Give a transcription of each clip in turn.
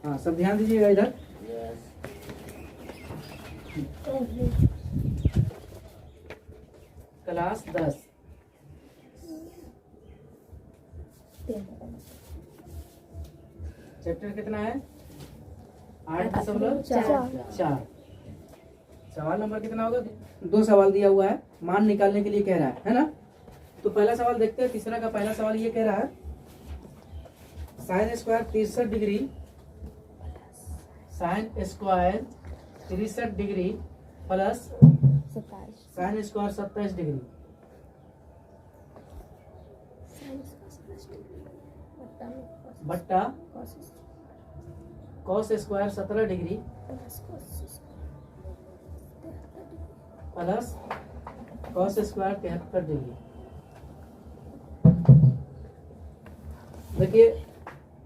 हाँ सब ध्यान दीजिएगा इधर। क्लास 10 चैप्टर कितना है? 8.4। सवाल नंबर कितना होगा? 2 सवाल दिया हुआ है, मान निकालने के लिए कह रहा है ना। तो पहला सवाल देखते हैं। तीसरा का पहला सवाल ये कह रहा है sine square 63 degree, sine square 63 degree plus sine square 27 degree बट्टा cos square 17 degree plus cos square 73 degree. देखिए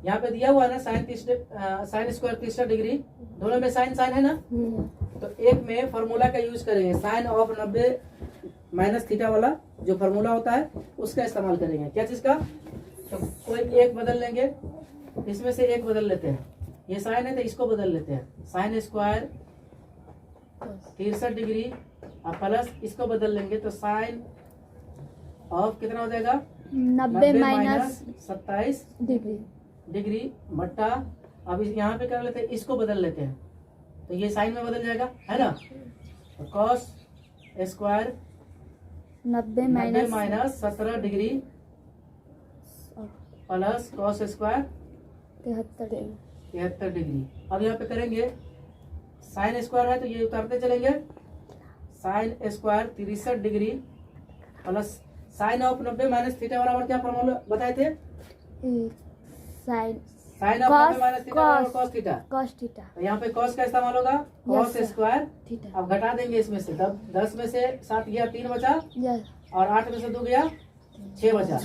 यहाँ पे दिया हुआ है ना साइन स्क्वायर 63 डिग्री, दोनों में साइन साइन है ना। तो एक में फॉर्मूला का यूज करेंगे, साइन ऑफ 90 माइनस थीटा वाला जो फॉर्मूला होता है उसका इस्तेमाल करेंगे। क्या चीज का? तो कोई एक बदल लेंगे, इसमें से एक बदल लेते हैं। ये साइन है तो इसको बदल लेते हैं, साइन स्क्वायर 63 डिग्री और प्लस इसको बदल लेंगे तो साइन ऑफ कितना हो जाएगा? 90 माइनस 27 डिग्री बट्टा, अब यहाँ पे कर लेते हैं, इसको बदल लेते हैं तो ये साइन में बदल जाएगा, है ना। तो cos square 90 minus 17 degree plus cos square 73 degree. अब यहाँ पे करेंगे, साइन स्क्वायर है तो ये उतारते चलेंगे, sign square 63 degree plus sign of 90 minus theta बराबर क्या फॉर्मूला बताए थे? साइन ऑफ 90 माइनस थीटा बराबर कॉस थीटा। तो यहाँ पे कॉस का इस्तेमाल होगा, कॉस स्क्वायर। अब घटा देंगे इसमें से, तब 10 में से 7 गया 3 बचा और 8 में से 2 गया 6 बचा।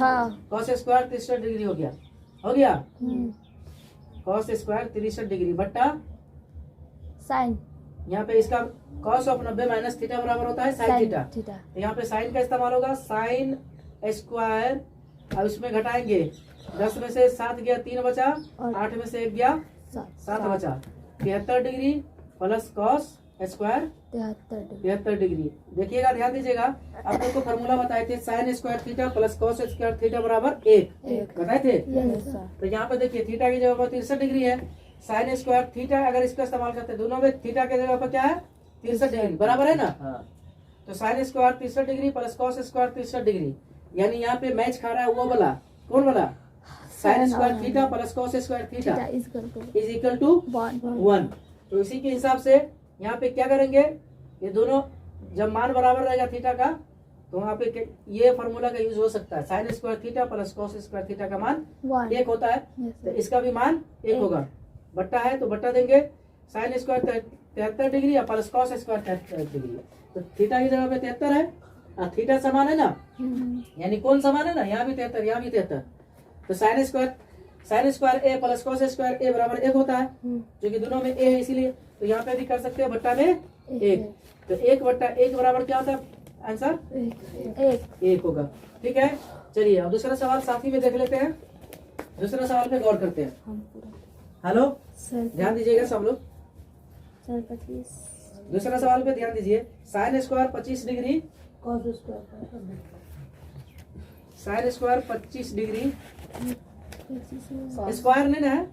कॉस स्क्वायर 63 डिग्री हो गया कॉस स्क्वायर 63 डिग्री बट्टा साइन, यहाँ पे इसका कॉस ऑफ 90 माइनस थीटा बराबर होता है साइन थीटा। तो यहाँ पे साइन का इस्तेमाल होगा, साइन स्क्वायर। अब इसमें घटाएंगे, 10 में से 7 गया 3 बचा, 8 में से 1 गया 7 बचा, 73 degree plus cos square 73 degree. देखिएगा, ध्यान दीजिएगा, आप लोग को फॉर्मूला बताए थे sign square theta plus cos square theta बराबर 1 बताए थे। तो यहाँ पे देखिए थीटा की जगह पर 63 डिग्री है, साइन स्क्वायर थीटा अगर इसका इस्तेमाल करते हैं दोनों में, थीटा की जगह पर क्या है? 63 डिग्री बराबर है ना। तो sine square 63 degree plus cos square 63 degree, यानी यहाँ पे मैच खा रहा है वो वाला, कौन वाला? Sine square theta plus cos square theta is equal to 1। तो इसी के हिसाब से यहाँ पे क्या करेंगे, ये दोनों जब मान बराबर रहेगा थीटा का तो वहाँ पे ये फॉर्मूला का यूज हो सकता है, sine square theta plus cos square theta का मान 1 होता है। तो इसका भी मान 1 होगा, बट्टा है तो बट्टा देंगे, साइन स्क्वायर 73 डिग्री या प्लस कॉस स्क्वायर 73 डिग्री। तो थीटा की जगह पे 73 है, थीटा समान है ना, यानी कौन समान है ना, यहाँ भी 73 यहाँ भी 73। तो sine square A plus cos square ए बराबर 1 होता है, जो कि दोनों में ए है इसीलिए। तो यहाँ पे भी कर सकते हैं बट्टा में 1। तो 1 बट्टा 1 बराबर क्या होता है? आंसर 1 होगा। ठीक है, चलिए अब दूसरा सवाल साथ ही में देख लेते हैं। दूसरा सवाल पे गौर करते हैं। हेलो, ध्यान दीजिएगा सब लोग, दूसरा सवाल पे ध्यान दीजिए। Sine square 25 degree, sine square 25 degree, square नहीं ना है,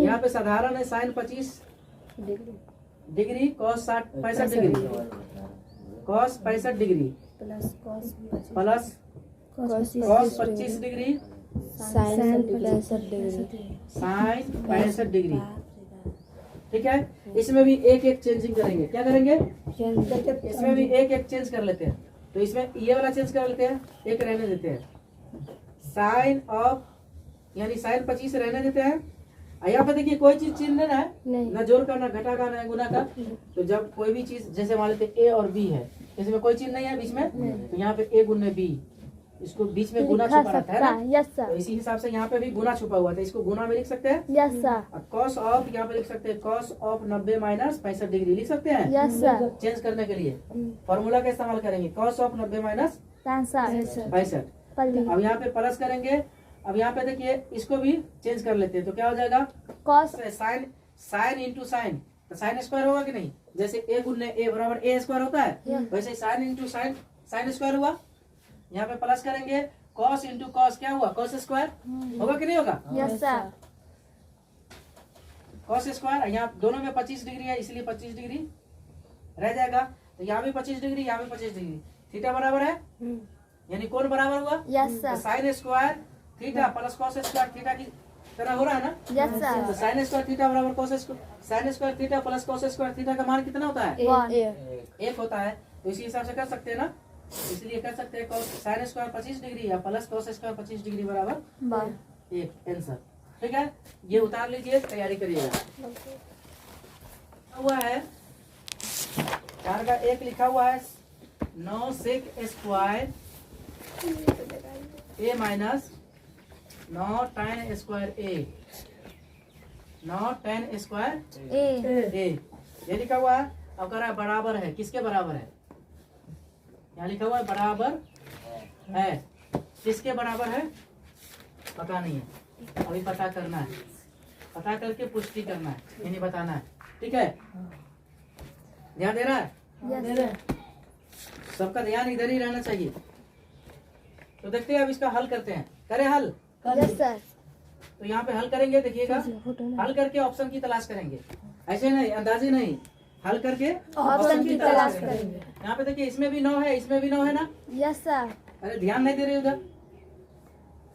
यहाँ पे साधारण है, sine 25 degree cos 65 degree, cos 65 degree plus cos 25 degree sine 65 degree. ठीक है, इसमें भी एक एक चेंजिंग करेंगे। क्या करेंगे? इसमें भी एक एक चेंज कर लेते हैं। तो इसमें ये वाला चेंज कर लेते हैं, एक रहने देते हैं, साइन ऑफ यानी साइन 25 रहने देते हैं। यहाँ पे देखिए कोई चीज चिन्ह लेना है, ना जोड़ का, ना घटा का, ना गुना का। तो जब कोई भी चीज, जैसे मान लेते ए और बी है, इसमें कोई चिन्ह नहीं है बीच में, तो यहाँ पे ए गुने बी, इसको बीच में गुना छुपा रहता है ना। Yes sir. तो इसी हिसाब से यहाँ पे भी गुना छुपा हुआ था, इसको गुना में लिख सकते हैं। Yes sir. कॉस ऑफ यहाँ पे लिख सकते हैं, कॉस ऑफ 90 माइनस 65 डिग्री लिख सकते हैं। Yes sir. चेंज करने के लिए फॉर्मूला का इस्तेमाल करेंगे, कॉस ऑफ 90 माइनस 65। अब यहाँ पे प्लस करेंगे। अब यहाँ पे देखिए इसको भी चेंज कर लेते हैं, तो क्या हो जाएगा? Cos sine sine into sine, तो साइन स्क्वायर होगा कि नहीं? जैसे ए गुने ए बराबर ए स्क्वायर होता है, वैसे sine into sine sine square हुआ। यहाँ पे प्लस करेंगे, कॉस इंटू कॉस क्या हुआ? कॉस स्क्वायर होगा कि नहीं होगा? Yes sir. कॉस स्क्वायर, यहाँ दोनों में 25 डिग्री है इसलिए 25 डिग्री रह जाएगा। तो यहाँ भी 25 डिग्री, यहाँ भी 25 डिग्री, थीटा बराबर है, यानी कोण बराबर हुआ। Yes sir. Sine square theta plus cos square theta की तरह हो रहा है ना? Yes sir. तो साइन स्क्वायर थीटा बराबर cos square, sign square theta plus cos square theta का मान कितना होता है? 1 एक होता है। तो इसी हिसाब से कर सकते हैं ना, इसलिए कर सकते हैं कॉस साइन स्क्वायर 25 डिग्री या प्लस कॉस स्क्वायर 25 डिग्री बराबर 1। एक आंसर। ठीक है, ये उतार लीजिए, तैयारी करिएगा। हुआ है 4 का 1 लिखा हुआ है 9 sec square A minus 9 tan square A, 9 tan square A. ए, ये लिखा हुआ है। अब कह रहा है बराबर है, किसके बराबर है? यहाँ लिखा हुआ है बराबर है, किसके बराबर है पता नहीं है, अभी पता करना है, पता करके पुष्टि करना है, यानी बताना है। ठीक है, ध्यान दे रहा है? यस सबका ध्यान इधर ही रहना चाहिए। तो देखते हैं, अब इसका हल करते हैं। करें हल? Yes sir. तो यहाँ पे हल करेंगे, देखिएगा, हल करके ऑप्शन की तलाश करेंगे, ऐसे नहीं अंदाजे नहीं, हल करके ऑप्शन की तलाश करेंगे। यहाँ पे देखिए, इसमें भी 9 है, इसमें भी 9 है ना? Yes sir. अरे ध्यान नहीं दे रहे उधर,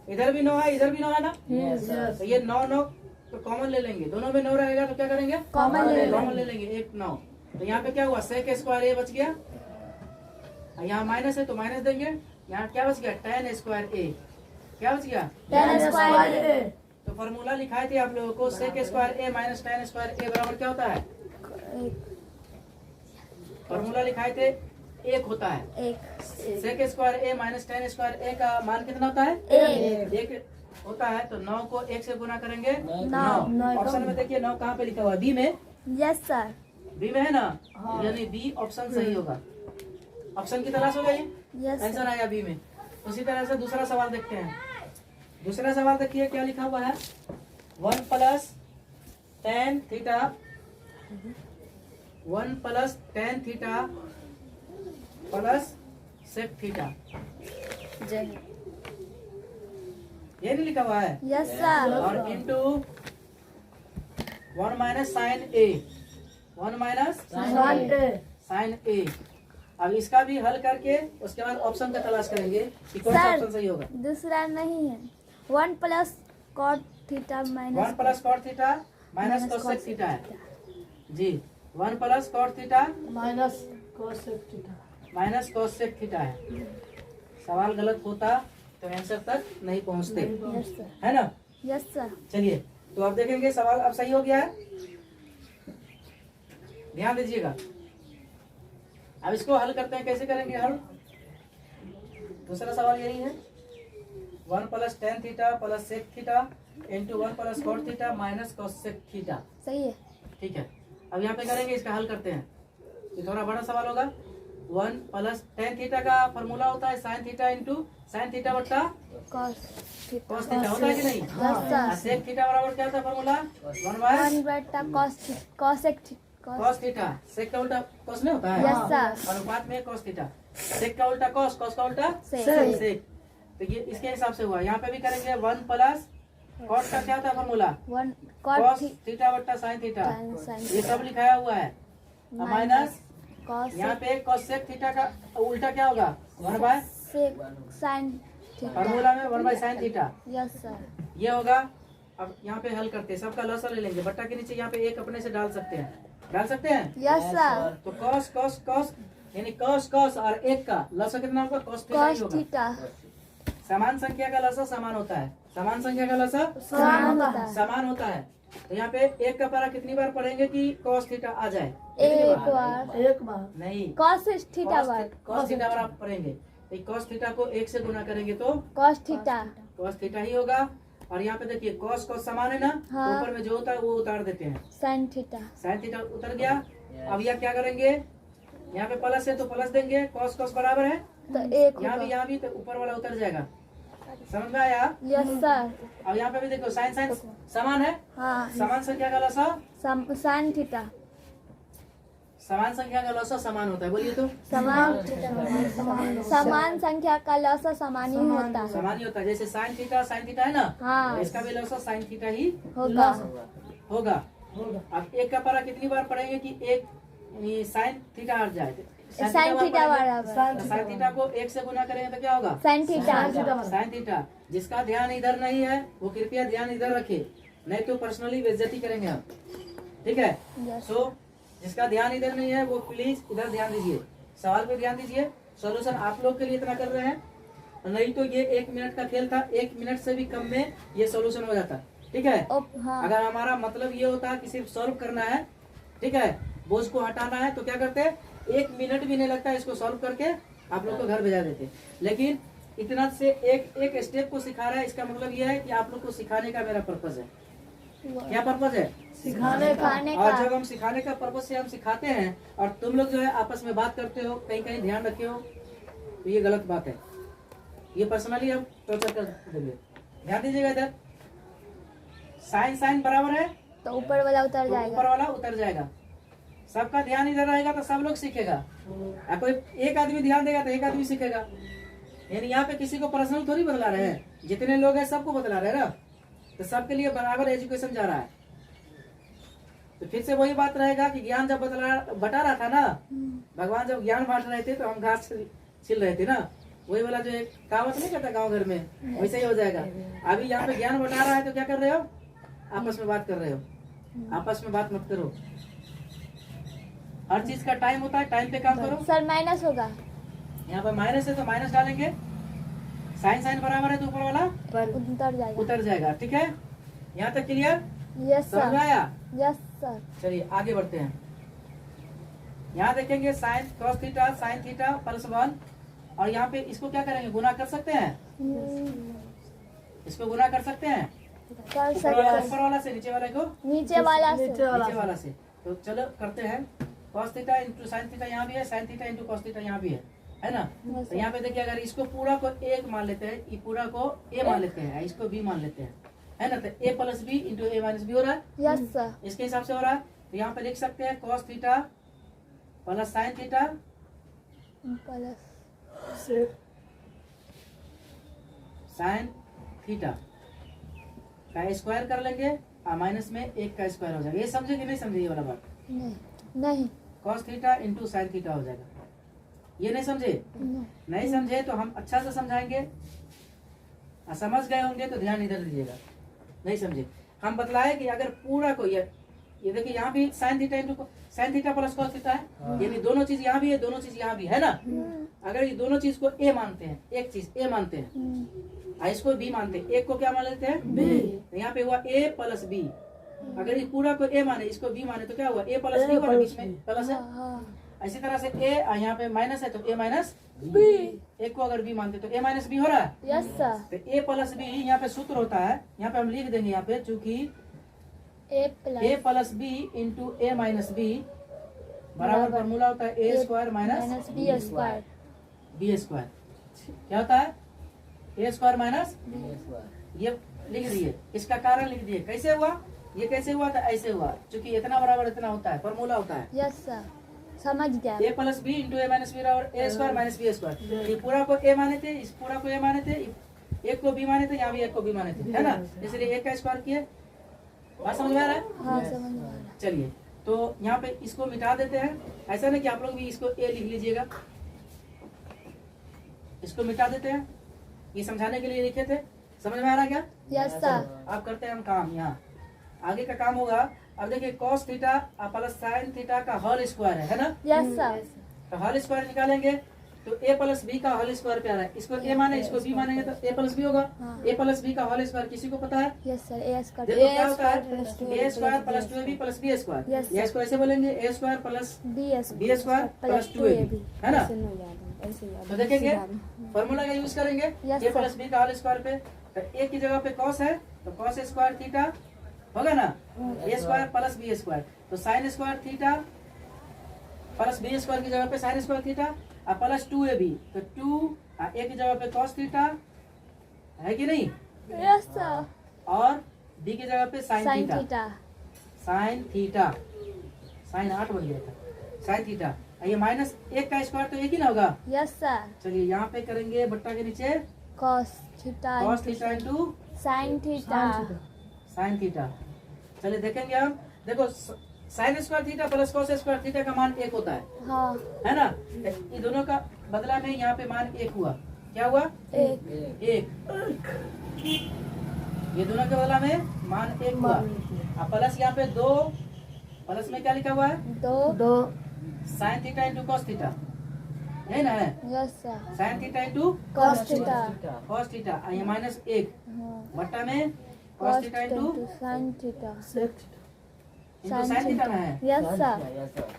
इधर भी 9 है, इधर भी 9 है ना? तो ये 9 तो कॉमन ले लेंगे, दोनों में 9 रहेगा तो क्या करेंगे? कॉमन ले कॉमन ले लेंगे, 1 9। तो यहाँ पे क्या हुआ? सेक स्क्वायर ए बच गया, यहाँ माइनस है तो माइनस देंगे, यहाँ क्या बच गया? tan स्क्वायर ए, क्या बच गया? tan स्क्वायर ए। तो फॉर्मूला लिखाए थे आप लोगों को, सेक स्क्वायर ए माइनस tan स्क्वायर ए बराबर क्या होता है? फॉर्मूला लिखाए थे 1 होता है। 1 सेक स्क्वायर ए माइनस tan स्क्वायर ए का मान कितना होता है? 1 होता है। तो 9 को 1 से गुना करेंगे 9। ऑप्शन में देखिए 9 कहाँ पे लिखा हुआ है? बी में। Yes sir. बी में है ना, यानी बी ऑप्शन सही होगा। ऑप्शन की तलाश हो गई, यस आंसर आया बी में। उसी तरह से दूसरा सवाल देखते हैं। दूसरा सवाल देखिए क्या लिखा हुआ है? 1 plus tan theta, 1 plus tan theta plus sec theta, ये नहीं लिखा हुआ है? Yes sir. और into 1 minus sine A, 1 minus sine A. अब इसका भी हल करके उसके बाद ऑप्शन का तलाश करेंगे कि कौन सा सर, ऑप्शन सही होगा। दूसरा नहीं है। 1 plus cot theta 1 minus plus cot theta minus cosec theta है जी। 1 plus cot theta minus cosec theta, minus cosec theta है। सवाल गलत होता तो आंसर तक नहीं पहुंचते, यस सर। है ना? Yes sir. चलिए, तो अब देखेंगे सवाल अब सही हो गया है, ध्यान दीजिएगा। अब इसको हल करते हैं, कैसे करेंगे हल? दूसरा सवाल यही है, 1 plus tan theta plus sec theta into 1 plus cot theta minus cosec theta. सही है। ठीक है, अब यहाँ पे करेंगे, इसका हल करते हैं। ये थोड़ा बड़ा सवाल होगा। 1 प्लस tan थीटा का फॉर्मूला होता है sine theta into sine theta बट्टा कॉस थीटा कॉस थीटा, होता है कि नहीं? सर। सेक थीटा बराबर क्या होता है फॉर्मूला? 1 बाय 1 बटा कोसेक कॉस थीटा। सेक का उल्टा कॉस नहीं होता है? Yes sir. अनुपात में कॉस थीटा। सेक का उल्टा कॉस, कॉस का उल्टा सेक। सेक। तो ये इसके हिसाब से हुआ। यहाँ पे भी करेंगे 1 प्लस कॉट का क्या होता है फॉर्मूला? 1 कॉस कॉट थीटा बट्टा साइन थीटा, साइन ये सब लिखाया हुआ है। माइनस कॉस यहाँ पे कोसेक थीटा का उल्टा क्या होगा? 1 by sec sine theta. Formula में 1 by sine theta, yes sir. ये होगा। अब यहाँ पे हल करते हैं, सबका लसा ले लेंगे, बट्टा के नीचे यहाँ पे एक अपने से डाल सकते हैं, डाल सकते हैं। Yes sir. तो कॉस कॉस कॉस यानी कॉस कॉस और एक का लसा कितना होगा? कॉस थीटा ही कॉस होगा। थीटा समान संख्या का लसा समान होता है, समान संख्या का लसा समान होता है। समान होता है। तो यहाँ पे एक का पारा कितनी बार पढ़ेंगे कि कॉस थीटा आ जाए? एक बार एक बार नहीं, कॉस थीटा बार कॉस थीटा बार आप पढ़ेंगे। कॉस थीटा को 1 से गुना करेंगे तो कॉस थीटा। कॉस थीटा ही होगा। और यहाँ पे देखिए कॉस कॉस समान है ना, तो हाँ। ऊपर में जो होता है वो उतार देते हैं, साइन थीटा। साइन थीटा उतर गया। अब यह क्या करेंगे? यहाँ पे प्लस है तो प्लस देंगे, कॉस कॉस बराबर है, तो एक यहाँ होगा। भी तो ऊपर वाला उतर जाएगा। समझ में आया? Yes sir. अब यहाँ पे भी देखो साइन साइन समान है। हाँ। समान संख्या का लसा साइन थीटा। समान संख्या का लसा समान होता है, बोलिए तो। समान संख्या का लसा समान ही होता है। समान ही होता है, जैसे साइन थीटा है ना। हाँ। इसका भी लसा साइन थीटा ही होगा। होगा। अब एक का पारा कितनी बार पढ़ेंगे कि एक साइन थीटा हट जाए? साइन थीटा बराबर। साइन थीटा को एक से गुना करेंगे तो क्या होगा? Sign theta. Sine theta. जिसका ध्यान इधर नहीं है वो कृपया ध्यान इधर रखे, नहीं तो पर्सनली बेइज्जती करेंगे हम, ठीक है? सो जिसका ध्यान इधर नहीं है वो प्लीज इधर ध्यान दीजिए, सवाल पे ध्यान दीजिए। सॉल्यूशन आप लोग के लिए इतना कर रहे हैं, नहीं तो ये 1 मिनट का खेल था, 1 मिनट से भी कम में ये सॉल्यूशन हो जाता, ठीक है? हाँ। अगर हमारा मतलब ये होता कि सिर्फ सॉल्व करना है, ठीक है, बोझ को हटाना है, तो क्या करते? 1 मिनट भी नहीं लगता इसको सॉल्व करके आप लोग को घर भेजा देते। लेकिन इतना से एक स्टेप को सिखा रहा है, इसका मतलब ये है कि आप लोग को सिखाने का मेरा पर्पज है। क्या पर्पज है? सिखाने का। और जब हम सिखाने का पर्पज से हम सिखाते हैं और तुम लोग जो है आपस में बात करते हो, कहीं कहीं ध्यान रखे हो, तो ये गलत बात है। ये पर्सनली हम टॉर्चर कर देंगे। ध्यान दीजिएगा इधर, साइन साइन बराबर है तो ऊपर वाला उतर तो जाएगा। ऊपर वाला उतर जाएगा। सबका ध्यान इधर रहेगा तो सब लोग सीखेगा। कोई एक आदमी ध्यान देगा तो एक आदमी सीखेगा। यानी यहाँ पे किसी को पर्सनल थोड़ी बतला रहे हैं, जितने लोग हैं सबको बतला रहे हैं ना, तो सबके लिए बराबर एजुकेशन जा रहा है। तो फिर से वही बात रहेगा कि ज्ञान जब बटा रहा था ना, भगवान जब ज्ञान बांट रहे थे तो हम घास छिल रहे थे ना, वही वाला जो एक कहावत नहीं करता गांव घर में, वैसे ही हो जाएगा। अभी यहाँ पे ज्ञान बटा रहा है तो क्या कर रहे हो? आपस में बात कर रहे हो। आपस में बात मत करो, हर चीज का टाइम होता है, टाइम पे काम करो। सर माइनस होगा। यहाँ पर माइनस है तो माइनस डालेंगे, साइन साइन बराबर है तो ऊपर वाला उतर जाएगा, ठीक है? यहाँ तक क्लियर? यस समझ में सर। आया? Yes sir. चलिए आगे बढ़ते हैं। यहाँ देखेंगे sine cos theta sine theta plus 1, और यहाँ पे इसको क्या करेंगे? गुना कर सकते हैं, इसको गुना कर सकते हैं। कर ऊपर वाला से नीचे वाले को नीचे वाला से। नीचे वाला से। तो चलो करते हैं। cos theta into sine theta यहाँ भी है, sine theta into cos theta यहाँ भी है ना? तो यहाँ पे देखिए, अगर इसको पूरा को एक मान लेते हैं, ये पूरा को ए मान लेते हैं, इसको बी मान लेते हैं, है ना? तो A plus B into A minus B हो रहा है। Yes sir. इसके हिसाब से हो रहा है। तो यहाँ पे लिख सकते हैं cos theta plus sign theta plus sine theta का स्क्वायर कर लेंगे और माइनस में 1 का स्क्वायर हो जाएगा। ये समझे कि नहीं समझे? ये वाला बात नहीं। cos theta into sine theta हो जाएगा। ये नहीं समझे? नहीं समझे तो हम अच्छा से समझाएंगे, और समझ गए होंगे तो ध्यान इधर दीजिएगा। नहीं समझे, हम बतलाए कि अगर पूरा को ये देखिए, यहाँ भी sine theta into sine theta plus cos theta है, यानी दोनों चीज यहाँ भी है, दोनों चीज यहाँ भी है ना। अगर ये दोनों चीज को ए मानते हैं, एक चीज ए मानते हैं और इसको बी मानते हैं, एक को क्या मान लेते हैं? बी। तो यहाँ पे हुआ ए प्लस बी। अगर ये पूरा को ए माने, इसको बी माने, तो क्या हुआ? ए प्लस बी हुआ, बीच में प्लस है। इसी तरह से ए यहाँ पे माइनस है तो ए माइनस बी। एक को अगर बी मानते तो ए माइनस बी हो रहा है। Yes sir. तो ए प्लस बी यहाँ पे सूत्र होता है, यहाँ पे हम लिख देंगे, यहाँ पे चूंकि A plus B into A minus B बराबर फॉर्मूला होता है A square minus B square. B square क्या होता है? ए स्क्वायर माइनस ये लिख दिए, इसका कारण लिख दिए। कैसे हुआ? ये कैसे हुआ था? ऐसे हुआ, क्योंकि इतना बराबर इतना होता है, फॉर्मूला होता है। यस सर, समझ गया। ए plus B into A minus B बराबर ए स्क्वायर माइनस बी स्क्वायर। ये पूरा को ए माने थे, इस पूरा को ए माने थे, एक को बी माने थे, यहाँ भी एक को बी माने थे, है ना? इसलिए एक का स्क्वायर किए। बात समझ में आ रहा है? हाँ समझ में आ रहा है। चलिए, तो यहाँ पे इसको मिटा देते हैं। ऐसा नहीं कि आप लोग भी इसको ए लिख लीजिएगा, इसको मिटा देते हैं। ये समझाने के लिए लिखे थे। समझ में आ रहा है क्या? Yes sir. अब करते हैं हम काम। यहाँ आगे का काम होगा। अब देखिए cos theta plus sine theta का होल स्क्वायर है ना? Yes sir. तो होल स्क्वायर निकालेंगे तो a प्लस बी का होल स्क्वायर पे आ रहा है। इसको a माने, इसको b मानेंगे तो a प्लस बी होगा। a प्लस बी का होल स्क्वायर किसी को पता है? Yes sir. ए स्क्वायर देखो क्या होता है? a square plus 2ab plus b square. Yes, या इसको ऐसे बोलेंगे a square plus b b square plus 2ab, है ना? तो देखेंगे फॉर्मूला का यूज करेंगे। Yes, a प्लस बी का होल स्क्वायर पे, तो a की जगह पे cos है तो cos स्क्वायर थीटा होगा ना, a square plus b square. तो sine square theta plus b square की जगह पे साइन स्क्वायर थीटा और प्लस 2ab, तो 2 a की जगह पे cos थीटा है कि नहीं? Yes sir. और डी की जगह पे sine sine theta, theta. Sine theta, sine 8 बन गया था, साइन थीटा। ये माइनस 1 का स्क्वायर तो एक ही ना होगा। Yes sir. चलिए यहाँ पे करेंगे बट्टा के नीचे cos theta cos theta into sine theta. Sine theta. चलिए देखेंगे हम, देखो sign square theta plus cos square theta का मान 1 होता है हाँ ना? ये दोनों का बदला में यहाँ पे मान 1 हुआ। क्या हुआ? एक। 1। ये दोनों के बदला में मान 1 हुआ। अब प्लस यहाँ पे 2, प्लस में क्या लिखा हुआ है? दो। Sine theta into cos theta, यही ना है? Yes sir. Sine theta into cos theta. Cos theta, ये माइनस 1 हाँ। बट्टा में cos cos theta theta into into sine theta. Into sine theta ना है। Yes sir.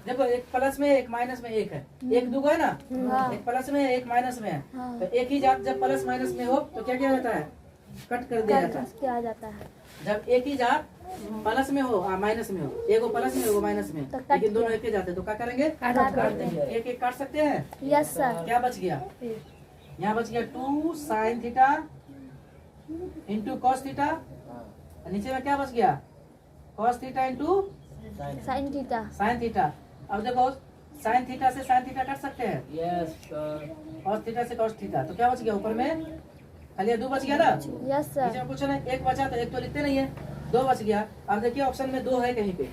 देखो एक प्लस में एक माइनस में 1 है, एक दुगो है ना? हाँ। एक प्लस में एक माइनस में है। हाँ। तो एक ही जात जब प्लस माइनस में हो तो क्या किया जाता है? कट कर दिया जाता है। क्या जाता है? जब एक ही जात प्लस में हो माइनस में हो, एगो प्लस में एगो माइनस में, तो कट लेकिन दोनों गया। एक ही जाते तो क्या करेंगे? काट देंगे। एक एक काट सकते हैं। Yes sir. क्या बच गया? यहाँ बच गया 2 sine theta into cos theta. नीचे में क्या बच गया? Cos theta into sine theta. Sine theta. अब देखो साइन थीटा से साइन थीटा काट सकते हैं। Yes sir. कॉस थीटा से कॉस थीटा, तो क्या बच गया? ऊपर में खाली 2 बच गया ना? यस नीचे सर। में कुछ नहीं, 1 बचा तो 1 तो लिखते नहीं है, 2 बच गया। अब देखिए ऑप्शन में 2 है, कहीं पे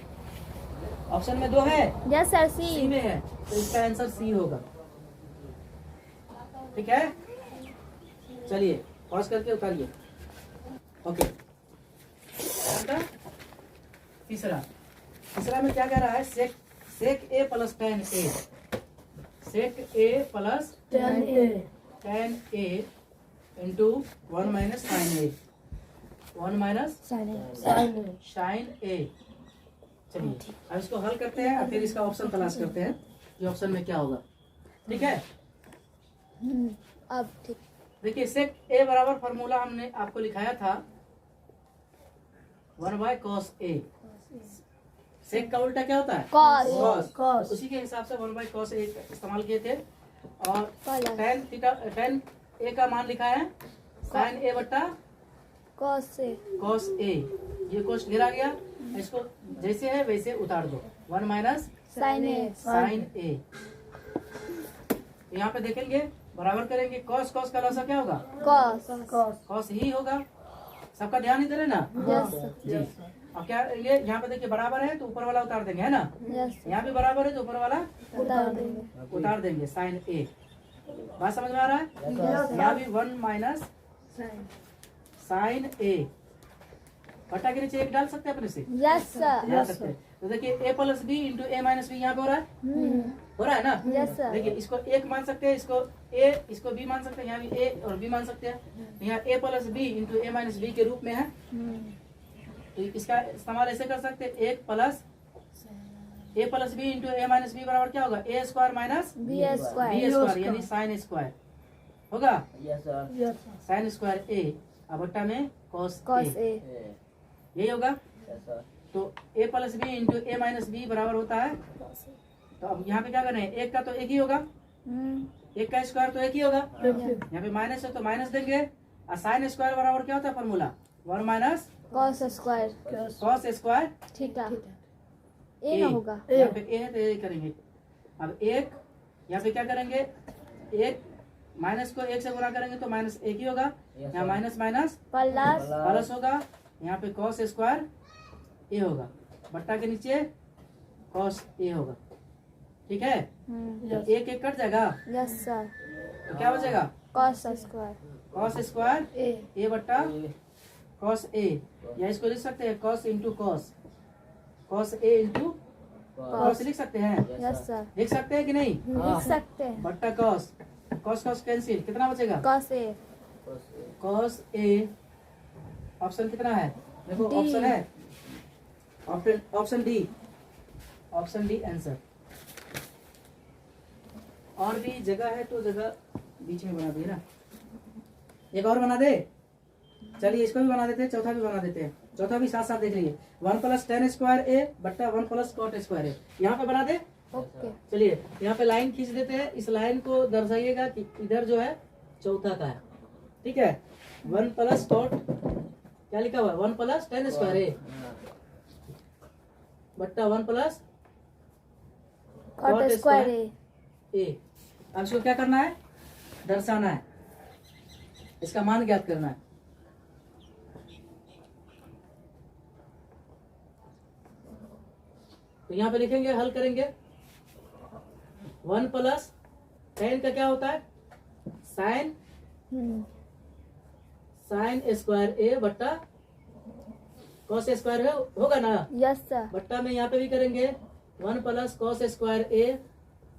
ऑप्शन में 2 है, यस सर। सी सी। में है, तो इसका आंसर सी होगा। ठीक है, चलिए पॉज करके उतारिए। ओके, तीसरा में क्या कह रहा है? सेक ए plus ten A, sec A plus ten A into 1 minus sine A, 1 minus sine ए। चलिए अब इसको हल करते हैं और फिर इसका ऑप्शन तलाश करते हैं कि ऑप्शन में क्या होगा। ठीक है, अब ठीक। देखिए सेक ए बराबर फॉर्मूला हमने आपको लिखाया था 1 बाय कॉस ए। सेक का उल्टा क्या होता है? कॉस। कॉस। उसी के हिसाब से 1 बाय कॉस ए इस्तेमाल किए थे। और प्लस टेन थीटा, टेन ए का मान लिखा है साइन ए बट्टा कॉस से। Cos A. ये कॉस गिरा गया, इसको जैसे है वैसे उतार दो। 1 माइनस साइन ए। साइन ए। यहाँ पे देखेंगे बराबर करेंगे, कॉस कॉस का लसा क्या होगा? कॉस। कॉस ही होगा। सबका ध्यान ही दे रहे ना? यस जी। अब क्या करेंगे? यहाँ पे देखिए बराबर है तो ऊपर वाला उतार देंगे, है ना? यस। यहाँ भी बराबर है तो ऊपर वाला उतार देंगे। साइन ए। बात समझ में आ रहा है? यहाँ भी 1 माइनस साइन ए। बट्टा के नीचे 1 डाल सकते हैं अपने से? Yes sir. डाल सकते हैं। तो देखिए ए plus B into A minus B यहाँ पे हो रहा है ना? Yes sir. देखिए इसको 1 मान सकते हैं, इसको ए, इसको बी मान सकते हैं। यहाँ भी ए और बी मान सकते हैं। यहाँ ए plus B into A minus B के रूप में है, तो इसका इस्तेमाल ऐसे कर सकते हैं 1 plus A plus B into A minus B बराबर क्या होगा? A square minus B B square. Square, यानी साइन स्क्वायर होगा। Yes sir. Sine square A अब बट्टा में कॉस कॉस ए, ए। यही होगा। Yes sir. तो A plus B into A minus B बराबर होता है, तो अब यहाँ पे क्या करना है? 1 का तो 1 ही होगा, 1 का स्क्वायर तो 1 ही होगा। यहाँ पे माइनस है तो माइनस देंगे। और साइन स्क्वायर बराबर क्या होता है formula? 1 minus cos square cos square theta. A ना होगा। यहाँ पे ए है तो ए करेंगे। अब 1 यहाँ पे क्या करेंगे? 1 माइनस को 1 से गुणा करेंगे तो माइनस 1 ही होगा। यहाँ माइनस माइनस प्लस प्लस होगा। यहाँ पे कॉस स्क्वायर ए होगा, बट्टा के नीचे कॉस ए होगा। ठीक है, तो 1 1 कट जाएगा यस सर। तो क्या बचेगा? Cos square cos square A बट्टा कॉस ए, या इसको लिख सकते हैं कॉस इंटू कॉस, कॉस ए इंटू कॉस लिख सकते हैं। Yes sir. लिख सकते हैं कि नहीं? लिख सकते हैं। बट्टा कॉस, कॉस कॉस कैंसिल, कितना बचेगा? Cos A. Cos A. Option कितना है? देखो D। ऑप्शन है, option D, option D answer. और भी जगह है तो जगह बीच में बना दिए ना, एक और बना दे। चलिए इसको भी बना देते हैं, चौथा भी बना देते हैं। चौथा भी साथ साथ देख लीजिए, 1 प्लस टेन स्क्वायर ए बट्टा 1 प्लस कॉट स्क्वायर ए। यहाँ पे बना दे। ओके। चलिए यहाँ पे लाइन खींच देते हैं। इस लाइन को दर्शाइएगा कि इधर जो है चौथा का है, ठीक है। 1 प्लस कॉट क्या लिखा हुआ है 1 प्लस tan स्क्वायर ए बट्टा 1 plus cot square A. A. अब इसको क्या करना है दर्शाना है, इसका मान ज्ञात करना है। तो यहाँ पे लिखेंगे हल करेंगे 1 प्लस tan का क्या होता है साइन स्क्वायर ए बट्टा कॉस स्क्वायर होगा ना। Yes sir. बट्टा में यहाँ पे भी करेंगे 1 प्लस कॉस स्क्वायर ए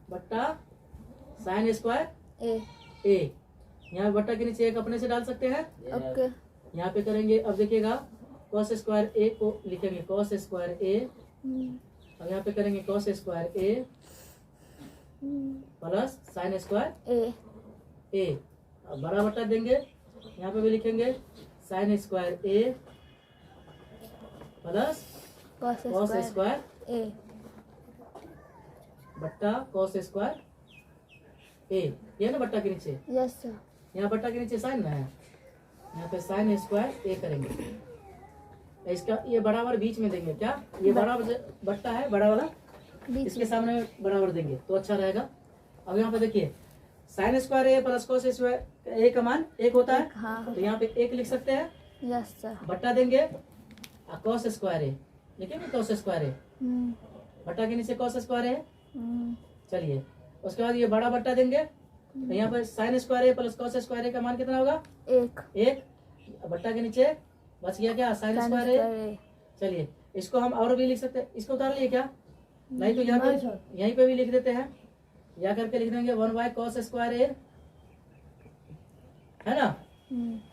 बट्टा साइन स्क्वायर ए। ए। यहाँ बट्टा के नीचे एक अपने से डाल सकते हैं। ओके। यहाँ पे करेंगे अब देखिएगा कॉस स्क्वायर ए को लिखेंगे कॉस स्क्वायर ए और यहाँ पे करेंगे cos square A plus sine square A. A. अब बड़ा बट्टा देंगे यहाँ पे भी लिखेंगे sine square A plus cos cos square square A. बट्टा कॉस स्क्वायर ए। ये ना बट्टा के नीचे, यस सर। यहाँ बट्टा के नीचे साइन ना है, यहाँ पे साइन स्क्वायर ए करेंगे। इसका ये बराबर बीच में देंगे क्या, ये बड़ा बट्टा है बड़ा वाला बीच इसके सामने बराबर देंगे तो अच्छा रहेगा। अब यहाँ पे देखिए sign square A plus cos square ए का मान 1 होता है। हाँ। तो यहाँ पे 1 लिख सकते हैं, यस सर। बट्टा देंगे और कॉस स्क्वायर ए लिखेंगे कॉस स्क्वायर ए बट्टा के नीचे कॉस स्क्वायर ए। चलिए उसके बाद ये बड़ा बट्टा देंगे तो यहाँ पर sign square A plus cos square ए का मान कितना होगा 1। बट्टा के नीचे बच गया क्या साइन स्क्वायर ए। चलिए इसको हम और भी लिख सकते हैं, इसको उतार लिए क्या, नहीं तो यहाँ पे यहीं पे भी लिख देते हैं, या करके लिख देंगे 1 बाय कॉस स्क्वायर ए है ना।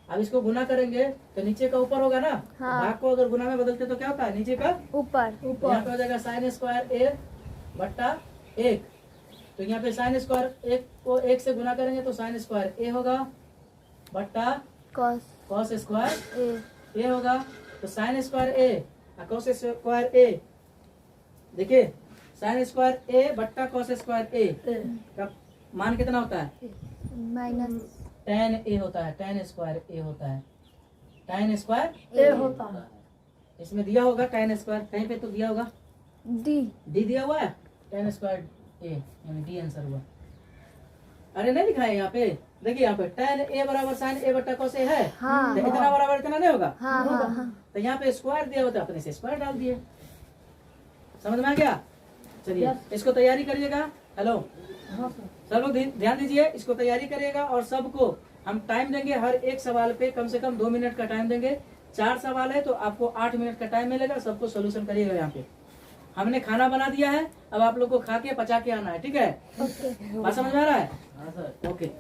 अब इसको गुना करेंगे तो नीचे का ऊपर होगा ना। हाँ। भाग को अगर गुना में बदलते तो क्या होता है नीचे का ऊपर। यहाँ पे हो जाएगा साइन स्क्वायर ए बट्टा 1। तो यहाँ पे साइन स्क्वायर 1 को 1 से गुना करेंगे तो साइन स्क्वायर ए होगा बट्टा कॉस स्क्वायर ए होगा। तो साइन स्क्वायर ए और कॉस स्क्वायर ए देखिए साइन स्क्वायर ए बट्टा कॉस स्क्वायर ए का मान कितना होता है माइनस tan ए होता है, tan स्क्वायर ए होता है, tan स्क्वायर ए होता है। इसमें दिया होगा tan स्क्वायर कहीं पे तो दिया होगा डी। डी दिया हुआ है tan स्क्वायर ए यानी डी आंसर हुआ। अरे नहीं लिखा है यहाँ पे, देखिए यहाँ पे tan ए बराबर sin ए बट्टा cos ए है। हाँ। तो इतना बराबर इतना नहीं होगा। हाँ हाँ हाँ। तो यहाँ पे स्क्वायर दिया होता है अपने से स्क्वायर डाल दिए, समझ में आ गया। चलिए इसको तैयारी करिएगा। हेलो हाँ सर। सब लोग ध्यान दीजिए, इसको तैयारी करिएगा और सबको हम टाइम देंगे हर एक सवाल पे कम से कम 2 मिनट का टाइम देंगे। 4 सवाल है तो आपको 8 मिनट का टाइम मिलेगा, सबको सोल्यूशन करिएगा। यहाँ पे हमने खाना बना दिया है, अब आप लोग को खा के पचा के आना है, ठीक है। बात समझ में आ रहा है। हाँ सर। ओके।